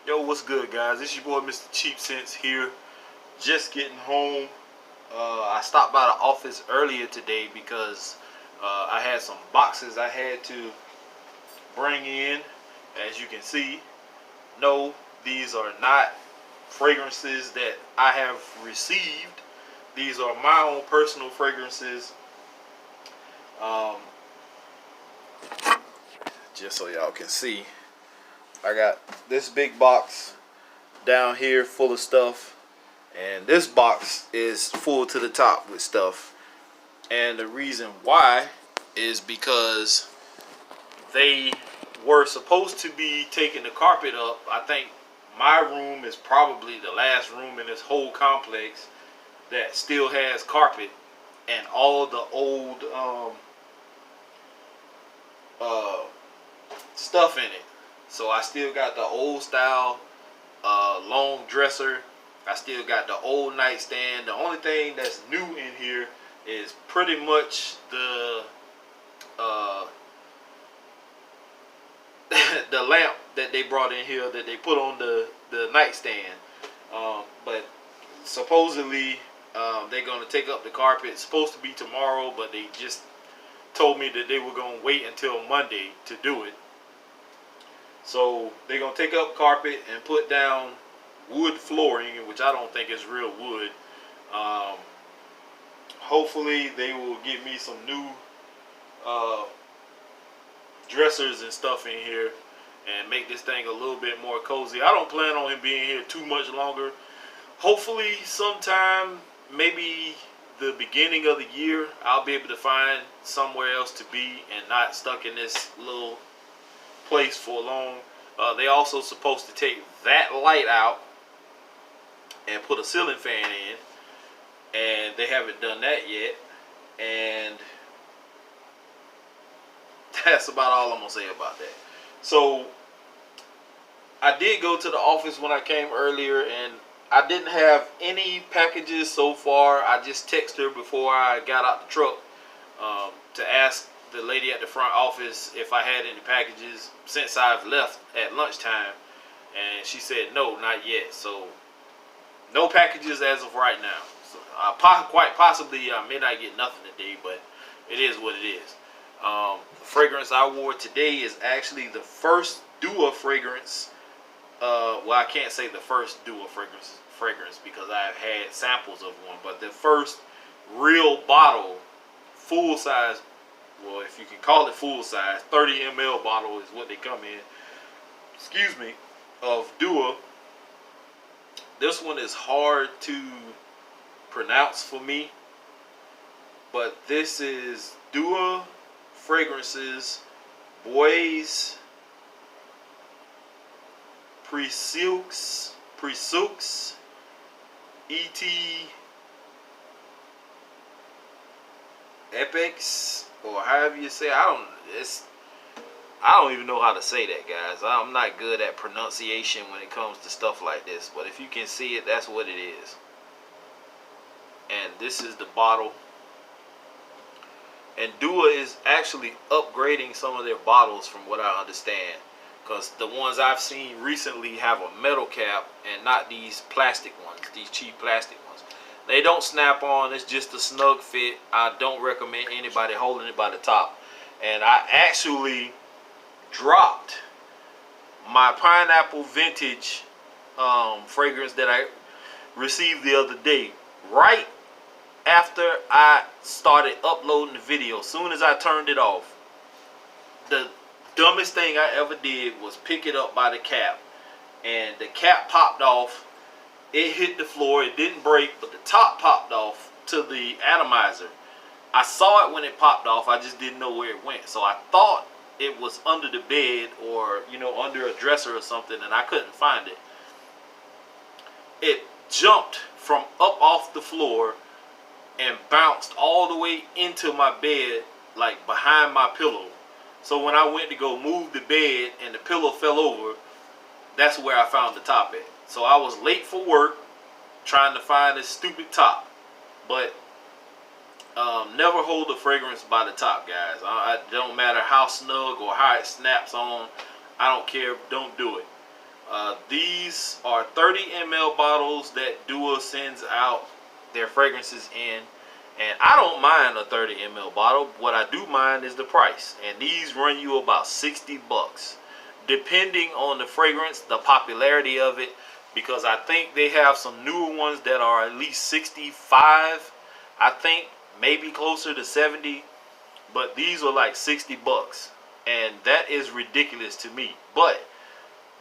Yo, what's good, guys? It's your boy, Mr. Cheap Sense here. Just getting home. I stopped by the office earlier today because I had some boxes I had to bring in. As you can see, no, these are not fragrances that I have received. These are my own personal fragrances. Um, just so y'all can see, I got this big box down here full of stuff, and this box is full to the top with stuff. And the reason why is because they were supposed to be taking the carpet up. I think my room is probably the last room in this whole complex that still has carpet and all the old uh, stuff in it. So I still got the old style long dresser. I still got the old nightstand. The only thing that's new in here is pretty much the the lamp that they brought in here that they put on the nightstand. But supposedly they're going to take up the carpet. It's supposed to be tomorrow, but they just told me that they were going to wait until Monday to do it. So they're going to take up carpet and put down wood flooring, which I don't think is real wood. Hopefully they will give me some new dressers and stuff in here and make this thing a little bit more cozy. I don't plan on him being here too much longer. Hopefully sometime, maybe the beginning of the year, I'll be able to find somewhere else to be and not stuck in this little place for long. They also supposed to take that light out and put a ceiling fan in, and they haven't done that yet. And that's about all I'm gonna say about that. So I did go to the office when I came earlier, and I didn't have any packages so far. I just texted her before I got out the truck to ask the lady at the front office if I had any packages since I've left at lunchtime, and she said no, not yet. So no packages as of right now. So quite possibly I may not get nothing today, but it is what it is. The fragrance I wore today is actually the first Dua fragrance. Well, I can't say the first Dua fragrance because I've had samples of one, but the first real bottle, full size, well, if you can call it full size, 30 ml bottle is what they come in, excuse me, of Dua. This one is hard to pronounce for me, but this is Dua Fragrances Bois precieux et epics, or however you say. I don't even know how to say that, guys. I'm not good at pronunciation when it comes to stuff like this, but if you can see it, that's what it is. And this is the bottle. And Dua is actually upgrading some of their bottles from what I understand, because the ones I've seen recently have a metal cap and not these plastic ones, these cheap plastic ones. They don't snap on. It's just a snug fit. I don't recommend anybody holding it by the top. And I actually dropped my pineapple vintage fragrance that I received the other day right after I started uploading the video. As soon as I turned it off, the dumbest thing I ever did was pick it up by the cap, and the cap popped off. It hit the floor. It didn't break, but the top popped off to the atomizer. I saw it when it popped off. I just didn't know where it went. So I thought it was under the bed or, under a dresser or something, and I couldn't find it. It jumped from up off the floor and bounced all the way into my bed, like behind my pillow. So when I went to go move the bed and the pillow fell over, that's where I found the top at. So I was late for work trying to find this stupid top. But never hold the fragrance by the top, guys. It don't matter how snug or how it snaps on. I don't care. Don't do it. These are 30 ml bottles that Dua sends out their fragrances in. And I don't mind a 30 ml bottle. What I do mind is the price. And these run you about 60 bucks. Depending on the fragrance, the popularity of it. Because I think they have some newer ones that are at least 65. I think maybe closer to 70. But these are like 60 bucks. And that is ridiculous to me. But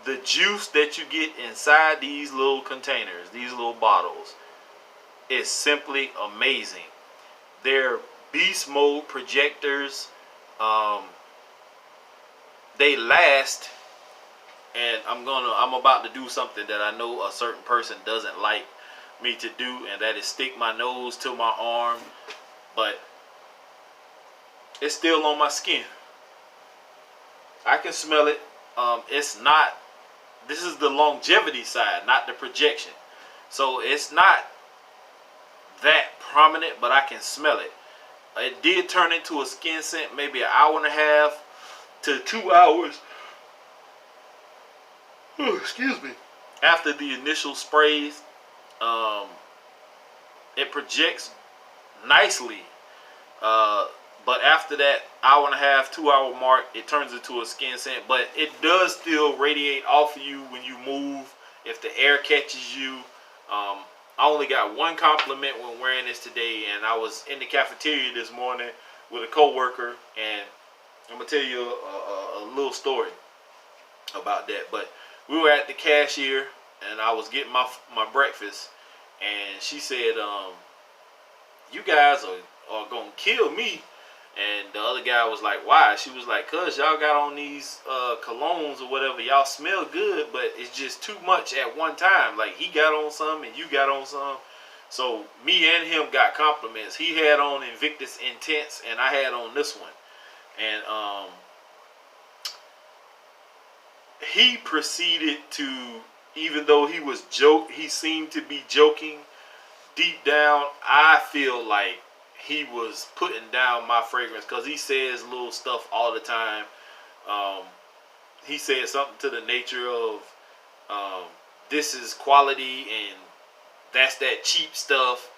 the juice that you get inside these little containers, these little bottles, is simply amazing. They're beast mode projectors. They last, and I'm about to do something that I know a certain person doesn't like me to do, and that is stick my nose to my arm, but it's still on my skin. I can smell it. It's not. This is the longevity side, not the projection. So it's not that prominent, but I can smell it. It did turn into a skin scent maybe an hour and a half to 2 hours. Oh, excuse me. After the initial sprays, it projects nicely. But after that hour and a half, 2 hour mark, it turns into a skin scent. But it does still radiate off of you when you move. If the air catches you. I only got one compliment when wearing this today, and I was in the cafeteria this morning with a coworker, and I'm gonna tell you a little story about that. But we were at the cashier, and I was getting my breakfast, and she said, "You guys are gonna kill me." And the other guy was like, "Why?" She was like, "Cause y'all got on these colognes or whatever. Y'all smell good, but it's just too much at one time. Like he got on some and you got on some." So me and him got compliments. He had on Invictus Intense and I had on this one. And he proceeded to, even though he seemed to be joking, deep down I feel like he was putting down my fragrance, because he says little stuff all the time. He said something to the nature of, this is quality and that's that cheap stuff.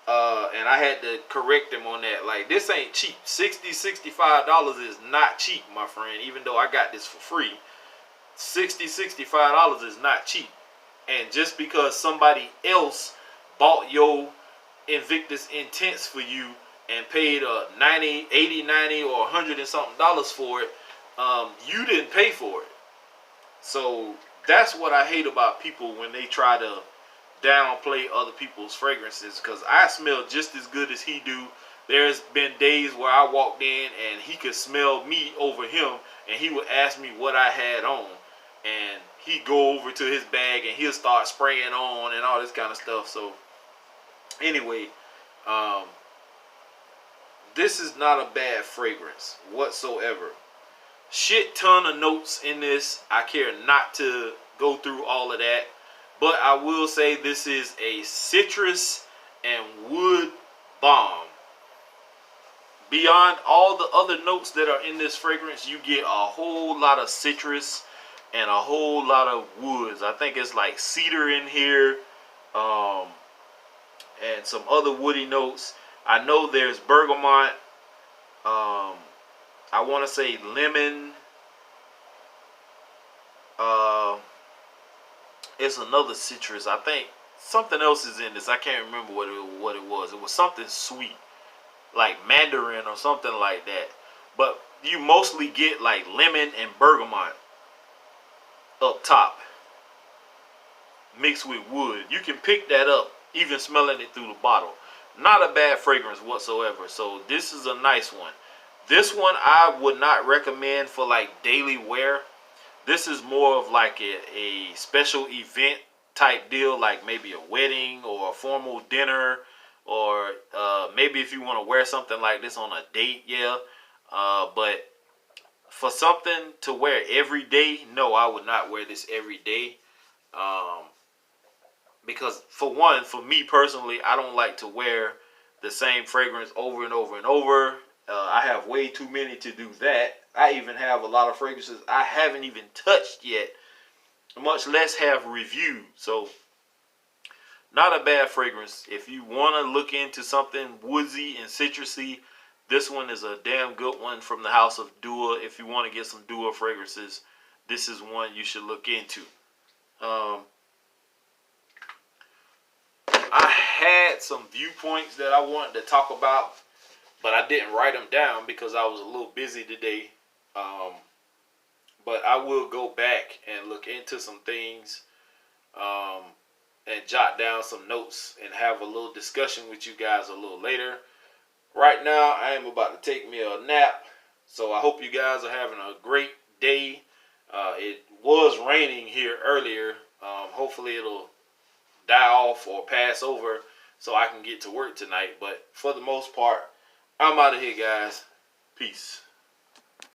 And I had to correct him on that. Like, this ain't cheap. $65 is not cheap, my friend. Even though I got this for free, $65 is not cheap. And just because somebody else bought your Invictus Intense for you and paid 90, 80, 90 or 100 and something dollars for it, you didn't pay for it. So that's what I hate about people when they try to downplay other people's fragrances, because I smell just as good as he do. There's been days where I walked in and he could smell me over him, and he would ask me what I had on, and he'd go over to his bag and he'll start spraying on and all this kind of stuff. So anyway, this is not a bad fragrance whatsoever. Shit ton of notes in this. I care not to go through all of that, but I will say this is a citrus and wood bomb. Beyond all the other notes that are in this fragrance, you get a whole lot of citrus and a whole lot of woods. I think it's like cedar in here, and some other woody notes. I know there's bergamot. I want to say lemon. It's another citrus. I think something else is in this. I can't remember what it was. It was something sweet, like mandarin or something like that. But you mostly get like lemon and bergamot up top, mixed with wood. You can pick that up even smelling it through the bottle. Not a bad fragrance whatsoever. So this is a nice one. This one I would not recommend for like daily wear. This is more of like a special event type deal, like maybe a wedding or a formal dinner, or maybe if you want to wear something like this on a date, yeah. But for something to wear every day, no, I would not wear this every day. Because for one, for me personally, I don't like to wear the same fragrance over and over and over. I have way too many to do that. I even have a lot of fragrances I haven't even touched yet much less have reviewed. So not a bad fragrance. If you want to look into something woodsy and citrusy, this one is a damn good one from the house of Dua. If you want to get some Dua fragrances, this is one you should look into. I had some viewpoints that I wanted to talk about, but I didn't write them down because I was a little busy today. But I will go back and look into some things, and jot down some notes and have a little discussion with you guys a little later. Right now, I am about to take me a nap, so I hope you guys are having a great day. It was raining here earlier. Hopefully it'll die off or pass over so I can get to work tonight. But for the most part, I'm out of here, guys. Peace.